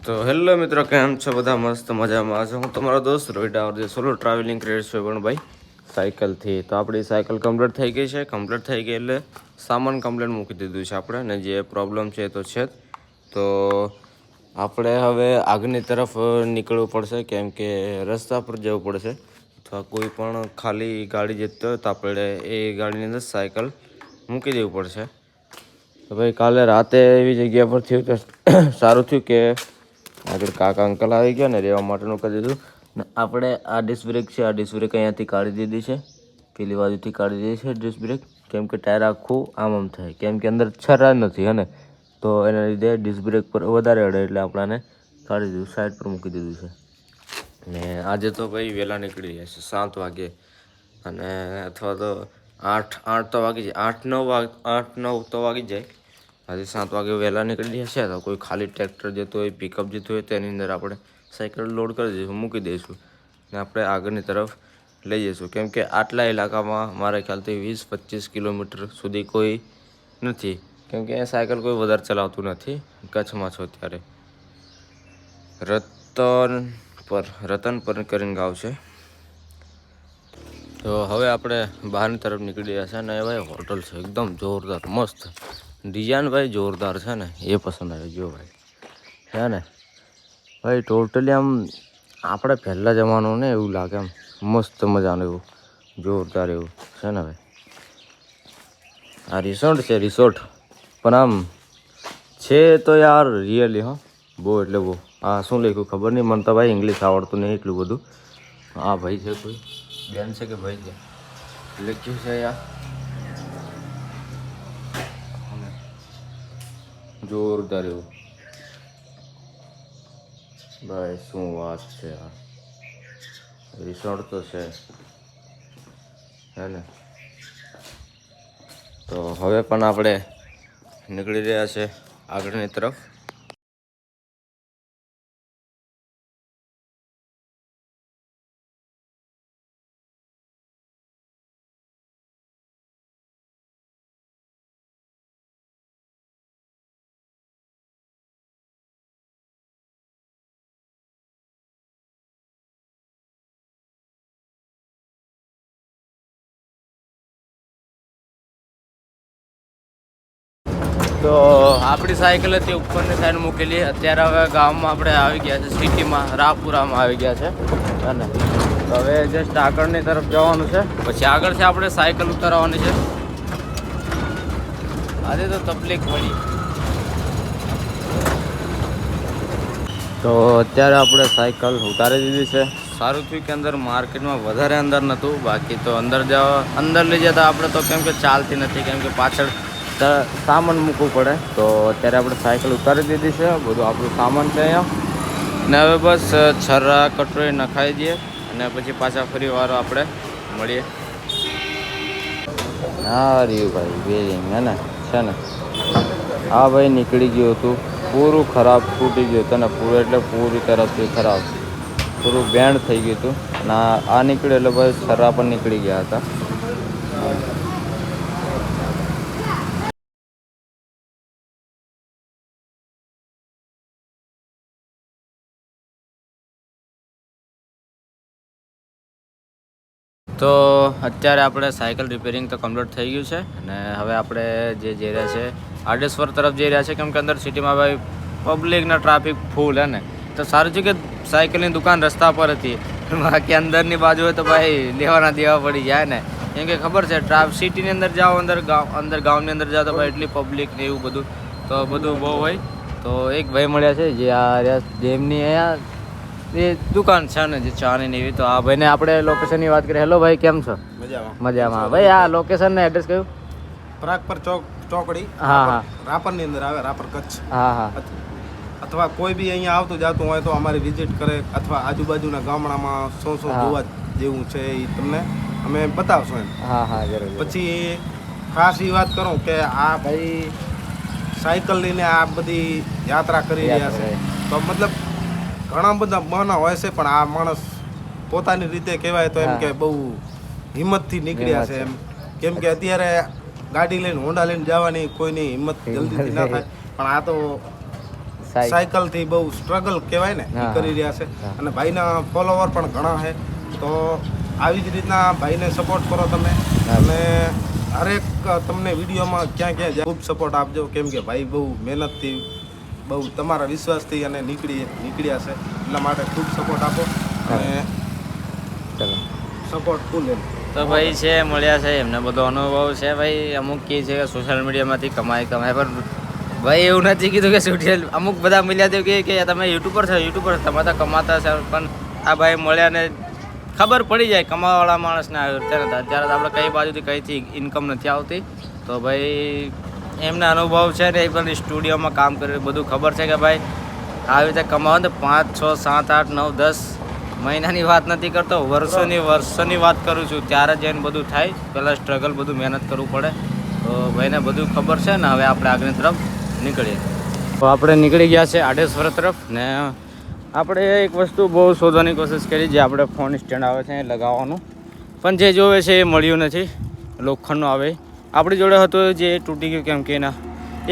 તો હેલો મિત્રો, કેમ છો બધા? મસ્ત મજામાં છે. હું તમારો દોસ્ત રોહિત ડાવર, જે સોલો ટ્રાવેલિંગ ક્રિએટ છે પણ ભાઈ સાયકલથી. તો આપણી સાયકલ કમ્પ્લીટ થઈ ગઈ છે. કમ્પ્લીટ થઈ ગઈ એટલે સામાન કમ્પ્લીટ મૂકી દીધું છે આપણે, ને જે પ્રોબ્લેમ છે તો છે જ. તો આપણે હવે આગળની તરફ નીકળવું પડશે, કેમ કે રસ્તા પર જવું પડશે. અથવા કોઈ પણ ખાલી ગાડી જતી હોય તો આપણે એ ગાડીની અંદર સાયકલ મૂકી દેવું પડશે. તો ભાઈ કાલે રાતે એવી જગ્યા પર થયું કે સારું થયું કે આગળ કાકા અંકલ આવી ગયા ને રહેવા માટેનું કરી દીધું. ને આપણે આ ડિસ્ક બ્રેક છે, આ ડિસ્ક બ્રેક અહીંયાથી કાઢી દીધી છે, પેલી બાજુથી કાઢી દીધી છે ડિસ્ક બ્રેક. કેમ કે ટાયર આખું આમ થાય, કેમ કે અંદર છરા નથી હે ને, તો એના લીધે ડિસ્ક બ્રેક પર વધારે અડે, એટલે આપણાને કાઢી દીધું, સાઈડ પર મૂકી દીધું છે. ને આજે તો ભાઈ વહેલા નીકળી ગયા છે 7 વાગે, અને અથવા તો 8 તો વાગી જાય, 8-9 તો વાગી જાય. આજે 7 વાગે વહેલા નીકળી જશે. તો કોઈ ખાલી ટ્રેક્ટર જતું હોય, પિકઅપ જતું હોય, તેની અંદર આપણે સાયકલ લોડ કરી દઈશું, મૂકી દઈશું, ને આપણે આગળની તરફ લઈ જઈશું. કેમ કે આટલા ઇલાકામાં મારા ખ્યાલથી 20-25 કિલોમીટર સુધી કોઈ નથી, કેમ કે એ સાયકલ કોઈ વધારે ચલાવતું નથી. કચ્છમાં છો ત્યારે રતનપર કરીને ગાવ છે. તો હવે આપણે બહારની તરફ નીકળી રહ્યા છે, અને ભાઈ હોટલ છે એકદમ જોરદાર મસ્ત, ડિઝાઇન ભાઈ જોરદાર છે ને, એ પસંદ આવે જો ભાઈ, છે ને ભાઈ ટોટલી આમ આપણે પહેલાં જમાનું ને એવું લાગે, આમ મસ્ત મજાનું એવું જોરદાર એવું છે ને ભાઈ. આ રિસોર્ટ છે, રિસોર્ટ પણ આમ છે તો યાર રિયલી હો, બહુ એટલે બહુ. હા શું લખ્યું ખબર નહીં, મને તો ભાઈ ઇંગ્લિશ આવડતું નહીં એટલું બધું. હા ભાઈ છે, કોઈ બેન છે કે ભાઈ છે, લખ્યું છે યાર જોરદાર એવું ભાઈ, શું વાત છે યાર. રિસોર્ટ તો છે હે ને. તો હવે પણ આપણે નીકળી રહ્યા છે આગળની તરફ. તો આપણી સાયકલ હતી ઉપરની સાઈડ મૂકેલી, અત્યારે હવે ગામમાં આપણે આવી ગયા છે, સિટીમાં રાપુરામાં આવી ગયા છે. અને તો હવે જસ્ટ આગળની તરફ જવાનું છે, પછી આગળ છે આપણે સાયકલ ઉતારવાની છે. આજે તો તકલીફ પડી. તો અત્યારે આપણે સાયકલ ઉતારી દીધી છે. સારું થયું કે અંદર માર્કેટમાં વધારે અંદર નહોતું, બાકી તો અંદર લઈ જતા આપણે તો, કેમ કે ચાલતી નથી, કેમ કે પાછળ સામાન મૂકવું પડે. તો અત્યારે આપણે સાયકલ ઉતારી દીધી છે, બધું આપણું સામાન છે અહીંયા. ને હવે બસ છરા કટોરી નખાઈ દઈએ, અને પછી પાછા ફરી વાર આપણે મળીએ. હા રહ્યું ભાઈ બેરિંગ હે ને, છે ને. હા ભાઈ નીકળી ગયું હતું, પૂરું ખરાબ તૂટી ગયું હતું, ને પૂરું એટલે પૂરી તરફથી ખરાબ, પૂરું બેન્ડ થઈ ગયું હતું. અને આ નીકળ્યું એટલે બસ છરા પણ નીકળી ગયા હતા. તો અત્યારે આપણે સાયકલ રિપેરિંગ તો કમ્પ્લીટ થઈ ગયું છે, અને હવે આપણે જે જઈ રહ્યા છે આડેશ્વર તરફ જઈ રહ્યા છે, કેમ કે અંદર સિટીમાં ભાઈ પબ્લિકના ટ્રાફિક ફૂલ હે ને. તો સારું છે કે સાયકલની દુકાન રસ્તા પર હતી, બાકી અંદરની બાજુ હોય તો ભાઈ લેવાના દેવા પડી જાય ને. કેમ કે ખબર છે સિટીની અંદર જાઓ, ગામની અંદર જાઓ તો ભાઈ એટલી પબ્લિક ને એવું બધું, તો બધું બહુ હોય. તો એક ભાઈ મળ્યા છે જે આ જેમની અહીંયા એ દુકાન છે ને, જે ચાની ને એવી. તો આ ભાઈને આપણે લોકેશનની વાત કરીએ. હેલો ભાઈ, કેમ છો? મજામાં ભાઈ. આ લોકેશન ને એડ્રેસ કયું? પ્રાગપર ચોકડી. હા હા, રાપર ની અંદર આવે, રાપર કચ્છ. હા હા. અથવા કોઈ બી અહીંયા આવતું જાતું હોય તો અમારી વિઝિટ કરે, અથવા આજુબાજુના ગામડામાં શું જોવા જેવું છે એ તમને અમે બતાવશું એમ. હા હા જરૂર. પછી ખાસ એ વાત કરું કે આ ભાઈ સાયકલ લઈને આ બધી યાત્રા કરી રહ્યા છે, તો મતલબ ઘણા બધા બહાના હોય છે, પણ આ માણસ પોતાની રીતે કહેવાય તો એમ કે બહુ હિંમતથી નીકળ્યા છે એમ. કેમ કે અત્યારે ગાડી લઈને હોન્ડા લઈને જવાની કોઈની હિંમત જલ્દીથી ના થાય, પણ આ તો સાયકલથી બહુ સ્ટ્રગલ કહેવાય ને એ કરી રહ્યા છે. અને ભાઈના ફોલોવર પણ ઘણા છે. તો આવી જ રીતના ભાઈને સપોર્ટ કરો તમે. અને હરેક તમને વિડીયોમાં ક્યાં ક્યાં ખૂબ સપોર્ટ આપજો, કેમ કે ભાઈ બહુ મહેનતથી બહુ તમારા વિશ્વાસથી અને નીકળ્યા છે, એટલા માટે ખૂબ સપોર્ટ આપો. અને ચલો સપોર્ટ ફૂલ એમ. તો ભાઈ છે મળ્યા છે, એમને બધો અનુભવ છે ભાઈ. અમુક કહે છે કે સોશિયલ મીડિયામાંથી કમાય પણ ભાઈ એવું નથી કીધું કે સોશિયલ, અમુક બધા મળ્યા તો કે તમે યુટ્યુબર તમે તો કમાતા છે. પણ આ ભાઈ મળ્યા ને ખબર પડી જાય કમાવાવાળા માણસને અત્યારે આપણે કઈ બાજુથી કઈથી ઇન્કમ નથી આવતી. તો ભાઈ એમના અનુભવ છે ને, એ પણ સ્ટુડિયોમાં કામ કરે, બધું ખબર છે કે ભાઈ આવી રીતે કમાવો ને 5, 6, 7, 8, 9, 10 મહિનાની વાત નથી કરતો, વર્ષોની વાત કરું છું. ત્યારે જઈને બધું થાય. પહેલાં સ્ટ્રગલ બધું મહેનત કરવું પડે. તો ભાઈને બધું ખબર છે ને. હવે આપણે આગળની તરફ નીકળીએ. તો આપણે નીકળી ગયા છે આડેશ્વર તરફ. ને આપણે એક વસ્તુ બહુ શોધવાની કોશિશ કરી, જે આપણે ફોન સ્ટેન્ડ આવે છે એ લગાવવાનું, પણ જે જોવે છે એ મળ્યું નથી. લોખંડનું આવે આપણી જોડે હતું, જે તૂટી ગયું, કેમ કે એના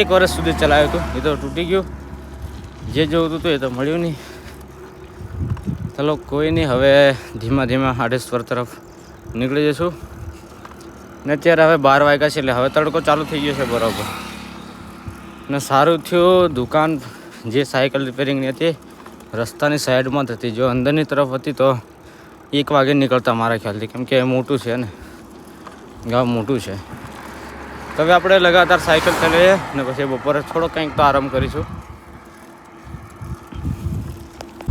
1 વર્ષ સુધી ચલાવ્યું હતું, એ તો તૂટી ગયું. જે જોતું હતું એ તો મળ્યું નહીં. ચલો કોઈ નહીં, હવે ધીમા આડેશ્વર તરફ નીકળી જઈશું. ને અત્યારે હવે 12 વાગ્યા છે, એટલે હવે તડકો ચાલુ થઈ ગયો છે બરાબર. ને સારું થયું દુકાન જે સાયકલ રિપેરિંગની હતી રસ્તાની સાઈડમાં જ હતી. જો અંદરની તરફ હતી તો 1 વાગે નીકળતા મારા ખ્યાલથી, કેમ કે મોટું છે ને, ગામ મોટું છે. તો હવે આપણે લગાતાર સાયકલ ચલાવીએ ને પછી બપોરે થોડો કંઈક તો આરામ કરીશું.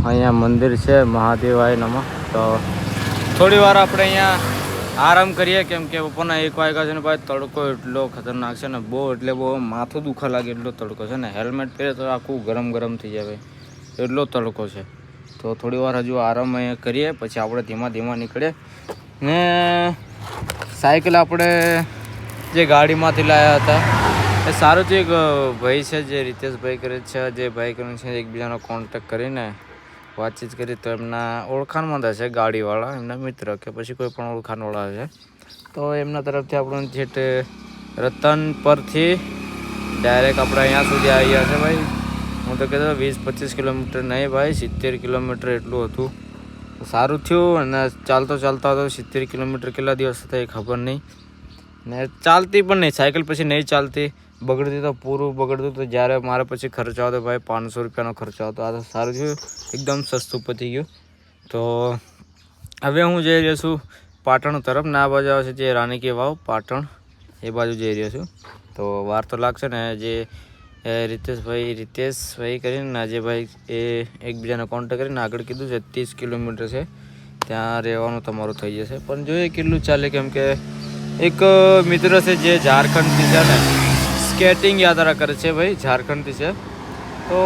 અહીંયા મંદિર છે મહાદેવાય નમઃ. તો થોડી વાર આપણે અહીંયા આરામ કરીએ, કેમ કે બપોરના 1 વાગ્યા છે ને ભાઈ. તડકો એટલો ખતરનાક છે ને, બહુ એટલે બહુ માથું દુખા લાગે એટલો તડકો છે ને. હેલ્મેટ પહેરે તો આખું ગરમ થઈ જાય ભાઈ, એટલો તડકો છે. તો થોડી વાર હજુ આરામ અહીંયા કરીએ, પછી આપણે ધીમા નીકળીએ. ને સાયકલ આપણે જે ગાડીમાંથી લાવ્યા હતા એ સારું છે. એક ભાઈ છે જે રીતેશભાઈ કરે છે, જે ભાઈ કરે છે, એકબીજાનો કોન્ટેક કરીને વાતચીત કરી તો એમના ઓળખાણમાં થશે ગાડીવાળા, એમના મિત્ર કે પછી કોઈ પણ ઓળખાણવાળા છે. તો એમના તરફથી આપણને છેટ રતન પરથી ડાયરેક્ટ આપણે અહીંયા સુધી આવ્યા છે ભાઈ. હું તો કહેતો 20-25 કિલોમીટર નહીં ભાઈ, 70 કિલોમીટર એટલું હતું. સારું થયું. અને ચાલતો હતો 70 કિલોમીટર કેટલા દિવસ થતા એ ખબર નહીં. ને ચાલતી પણ નહીં સાયકલ, પછી નહીં ચાલતી, બગડતી તો પૂરું બગડતું. તો જ્યારે મારે પછી ખર્ચો આવતો ભાઈ 500 રૂપિયાનો ખર્ચો આવતો. આ તો સારું થયું, એકદમ સસ્તું પતી ગયું. તો હવે હું જઈ રહ્યો છું પાટણ તરફ. ને આ બાજુ આવે છે જે રાણી કી વાવ પાટણ, એ બાજુ જઈ રહ્યો છું. તો વાર તો લાગશે ને. જે રીતેશભાઈ કરીને અજયભાઈ એ એકબીજાને કોન્ટેક્ટ કરીને આગળ કીધું છે 30 કિલોમીટર છે, ત્યાં રહેવાનું તમારું થઈ જશે. પણ જોઈએ કેટલું ચાલે, કેમ કે એક મિત્ર છે જે ઝારખંડથી છે ને, સ્કેટિંગ યાત્રા કરે છે ભાઈ, ઝારખંડથી છે. તો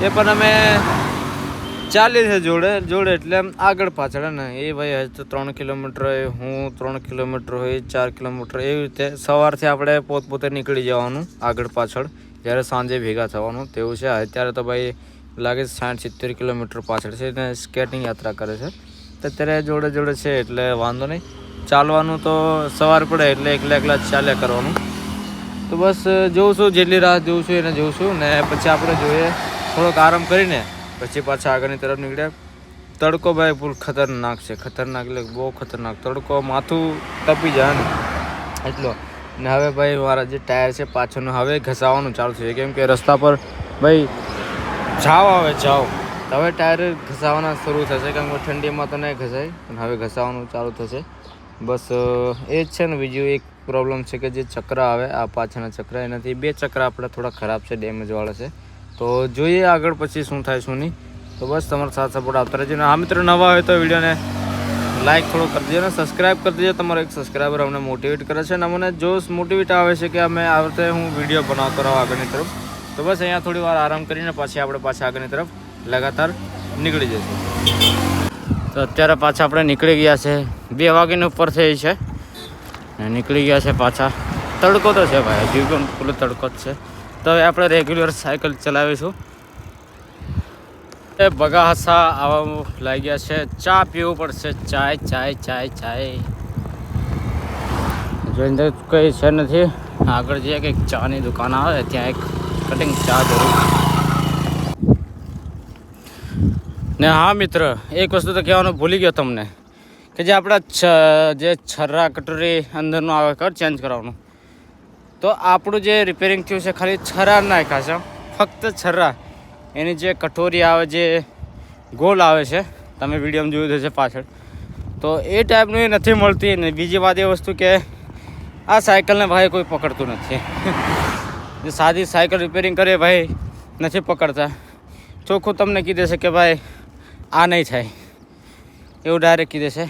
એ પણ અમે ચાલીએ છે જોડે એટલે આમ આગળ પાછળ ને. એ ભાઈ હજી તો 3 કિલોમીટર હોય, હું 3 કિલોમીટર હોય, 4 કિલોમીટર, એવી રીતે સવારથી આપણે પોતે નીકળી જવાનું આગળ પાછળ, જ્યારે સાંજે ભેગા થવાનું તેવું છે. અત્યારે તો ભાઈ લાગે 60-70 કિલોમીટર પાછળ છે ને સ્કેટિંગ યાત્રા કરે છે. તો અત્યારે જોડે છે એટલે વાંધો નહીં. ચાલવાનું તો સવાર પડે એટલે એકલા ચાલ્યા કરવાનું. તો બસ જોઉં છું, જેટલી રાહ જોઉં છું એને જોઉં છું. ને પછી આપણે જોઈએ થોડોક આરામ કરીને પછી પાછા આગળની તરફ નીકળ્યા. તડકો ભાઈ ફૂલ ખતરનાક છે, ખતરનાક એટલે બહુ ખતરનાક તડકો, માથું તપી જાય ને એટલો. ને હવે ભાઈ મારા જે ટાયર છે પાછળનું હવે ઘસાવાનું ચાલુ થયું, કેમ કે રસ્તા પર ભાઈ જાવ હવે ટાયર ઘસાવાના શરૂ થશે, કેમ કે ઠંડીમાં તો નહીં ઘસાય, પણ હવે ઘસાવાનું ચાલુ થશે. બસ એ જ છે ને. બીજું એક પ્રોબ્લેમ છે કે જે ચક્ર આવે આ પાછળના ચક્ર, એનાથી 2 ચક્ર આપણે થોડા ખરાબ છે, ડેમેજવાળા છે. તો જોઈએ આગળ પછી શું થાય શું નહીં. તો બસ તમારો સાથ સપોર્ટ આપતા રહેજો. ને આ મિત્રો નવા હોય તો વિડીયોને લાઇક થોડો કરી દેજો ને સબસ્ક્રાઈબ કરી દેજો. તમારો એક સબસ્ક્રાઈબર અમને મોટિવેટ કરે છે, અને અમને જોશ મોટિવેટ આવે છે કે અમે આ રીતે હું વિડીયો બનાવતો રહું આગળની તરફ. તો બસ અહીંયા થોડી વાર આરામ કરીને પછી આપણે પાછા આગળની તરફ લગાતાર નીકળી જઈશું. તો અત્યારે પાછા આપણે નીકળી ગયા છે, 2 વાગ્યાની ઉપર થઈ છે ને નીકળી ગયા છે પાછા. તડકો તો છે ભાઈ, હજી પણ ફૂલ તડકો જ છે. તો હવે આપણે રેગ્યુલર સાયકલ ચલાવીશું. બગાસા આવવા લાગ્યા છે, ચા પીવું પડશે. ચાય જોઈને કંઈ છે નથી. આગળ જઈએ કંઈક ચાની દુકાન આવે ત્યાં એક કટિંગ ચા જરૂર. ને હા મિત્ર, એક વસ્તુ તો કહેવાનું ભૂલી ગયો તમને કે જે આપણા જે છર્રા કટોરી અંદરનું આવે કર ચેન્જ કરવાનું. તો આપણું જે રિપેરિંગ થયું છે ખાલી છર્રા નાખ્યા છે, ફક્ત છર્રા. એની જે કટોરી આવે, જે ગોલ આવે છે, તમે વિડીયોમાં જોયું છે પાછળ, તો એ ટાઈપનું એ નથી મળતી. ને બીજી વાત એ વસ્તુ કે આ સાયકલને ભાઈ કોઈ પકડતું નથી. જે સાદી સાયકલ રિપેરિંગ કરે ભાઈ નથી પકડતા. ચોખ્ખું તમને કીધે છે કે ભાઈ આ નહીં થાય, એવું ડાયરેક્ટ કીધે છે.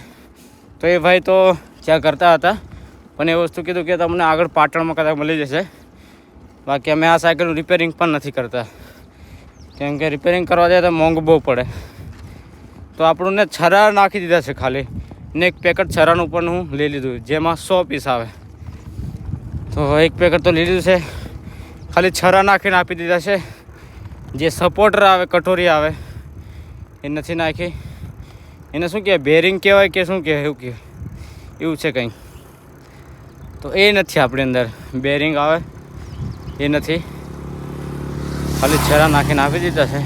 તો એ ભાઈ તો ત્યાં કરતા હતા, પણ એ વસ્તુ કીધું કે તમને આગળ પાટણમાં કદાચ મળી જશે. બાકી અમે આ સાયકલનું રિપેરિંગ પણ નથી કરતા, કેમ કે રિપેરિંગ કરવા જાય તો મોંઘું બહુ પડે. તો આપણને છરા નાખી દીધા છે ખાલી, ને એક પેકેટ છરાનું પણ હું લઈ લીધું, જેમાં 100 પીસ આવે. તો એક પેકેટ તો લઈ લીધું છે, ખાલી છરા નાખીને આપી દીધા છે. જે સપોર્ટર આવે, કટોરી આવે, એ નથી નાખી. એને શું કહેવાય, બેરિંગ કહેવાય કે શું કહેવાય, એવું છે કંઈ. તો એ નથી આપણી અંદર, બેરિંગ આવે એ નથી, ખાલી છરા નાખીને આપી દીધા છે.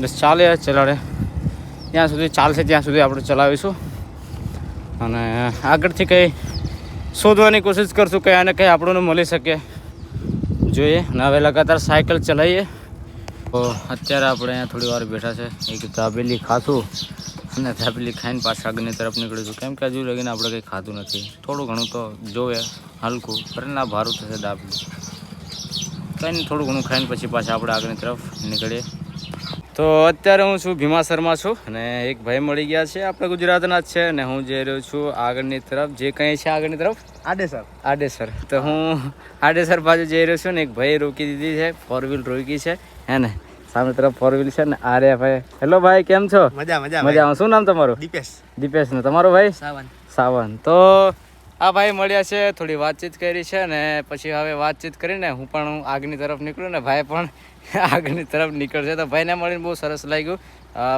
બસ ચાલે ચલાડે, જ્યાં સુધી ચાલશે ત્યાં સુધી આપણે ચલાવીશું. અને આગળથી કંઈ શોધવાની કોશિશ કરશું, કંઈ આને કંઈ આપણને મળી શકે જોઈએ. અને હવે લગાતાર સાયકલ ચલાવીએ. તો અત્યારે આપણે અહીંયા થોડી વાર બેઠા છે, એક દાબેલી ખાશું અને દાબેલી ખાઈને પાછા આગળની તરફ નીકળીશું. કેમ કે હજુ લગીને આપણે કંઈ ખાધું નથી. થોડું ઘણું તો જોવે, હલકું ફરીને ભારું થશે દાબેલી, કંઈ નહીં, થોડું ઘણું ખાઈને પછી પાછા આપણે આગળની તરફ નીકળીએ. તો અત્યારે હું છું ભીમાસરમાં છું, અને એક ભાઈ મળી ગયા છે, આપણે ગુજરાતના જ છે. અને હું જઈ રહ્યો છું આગળની તરફ, જે કંઈ છે આગળની તરફ આડેસર. તો હું આડેસર બાજુ જઈ રહ્યો છું, ને એક ભાઈ રોકી દીધી છે, 4 વ્હીલ રોકી છે, હે ને સામે તરફ 4 વ્હીલ છે ને. આરે ભાઈ, હેલો ભાઈ, કેમ છો? મજામાં. શું નામ તમારું? દીપેશ. ને તમારો ભાઈ? સાવન. તો આ ભાઈ મળ્યા છે, થોડી વાતચીત કરી છે, ને પછી હવે વાતચીત કરીને હું પણ આગળની તરફ નીકળ્યું, ને ભાઈ પણ આગળની તરફ નીકળશે. તો ભાઈને મળીને બહુ સરસ લાગ્યું.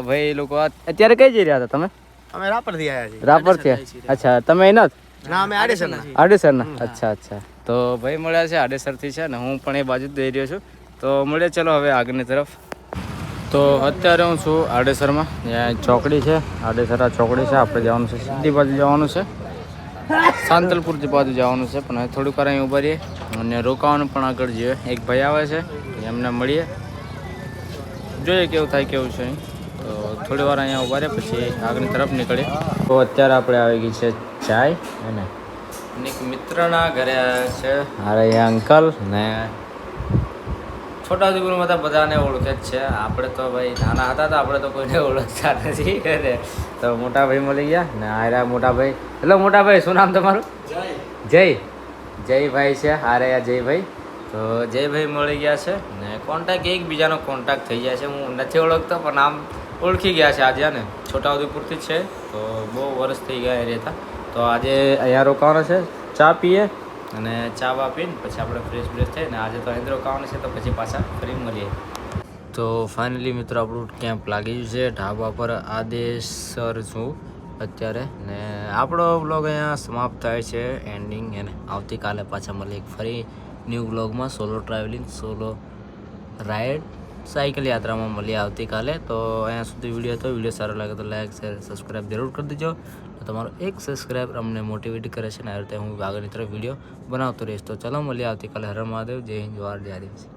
ભાઈ લોકો અત્યારે કઈ જઈ રહ્યા હતા તમે? અમે રાપરથી આવ્યા છીએ. રાપરથી? અચ્છા, તમે એના જ? ના, અમે આડેસરના. આડેસરના? અચ્છા. તો ભાઈ મળ્યા છે આડેસરથી છે, ને હું પણ એ બાજુ જ જઈ રહ્યો છું. તો મળીએ ચલો હવે આગળની તરફ. તો અત્યારે હું છું આડેસરમાં, ત્યાં ચોકડી છે, આડેસરા ચોકડી છે. આપણે જવાનું છે સીધી બાજુ જવાનું છે, સાંતલપુર બાજુ જવાનું છે. પણ હવે થોડીક વાર અહીં ઊભા રહીએ અને રોકાવાનું પણ આગળ જઈએ. એક ભાઈ આવે છે, એમને મળીએ, જોઈએ કેવું થાય કેવું છે. તો થોડી વાર અહીંયા ઊભા રહે પછી આગળની તરફ નીકળીએ. તો અત્યારે આપણે આવી ગઈ છે ચાય, અને એક મિત્રના ઘરે આવ્યા છે. અરે એ અંકલ ને છોટાઉદેપુરમાં તો બધાને ઓળખે જ છે. આપણે તો ભાઈ નાના હતા તો આપણે તો કોઈને ઓળખતા નથી. તો મોટા ભાઈ મળી ગયા ને, આર્યા મોટા ભાઈ. હેલો મોટા ભાઈ, શું નામ તમારું? જયભાઈ છે. આર્યા જયભાઈ. તો જયભાઈ મળી ગયા છે, ને કોન્ટેક્ટ એકબીજાનો કોન્ટેક્ટ થઈ જાય છે. હું નથી ઓળખતો પણ આમ ઓળખી ગયા છે આજે. ને છોટાઉદેપુરથી જ છે, તો બહુ વર્ષ થઈ ગયા એ રહેતા. તો આજે અહીંયા રોકાવાનો છે, ચા પીએ અને ચા બા પીને પછી આપણે ફ્રેશ થઈને આજે તો અહીં રોકાવાનું છે, તો પછી પાછા ફરી મળીએ. તો ફાઇનલી મિત્રો આપણું કેમ્પ લાગી ગયું છે ઢાબા પર. આડેસર છું અત્યારે, ને આપણો વ્લોગ અહીંયા સમાપ્ત થાય છે, એન્ડિંગ. અને આવતીકાલે પાછા મળીએ એક ફરી ન્યૂ વ્લોગમાં, solo travelling, solo ride, cycle યાત્રામાં મળીએ આવતીકાલે. તો અહીંયા સુધી વિડીયો હતો. વિડીયો સારો લાગે તો લાઈક, શેર, સબસ્ક્રાઈબ જરૂર કરી દેજો. તમારો એક સબસ્ક્રાઈબ અમને મોટિવેટ કરે છે, ને આ રીતે હું આગળની તરફ વિડીયો બનાવતો રહીશ. તો ચાલો મળીએ આવતીકાલે. હર મહાદેવ. જય હિન્દ, જય આદિવાસી.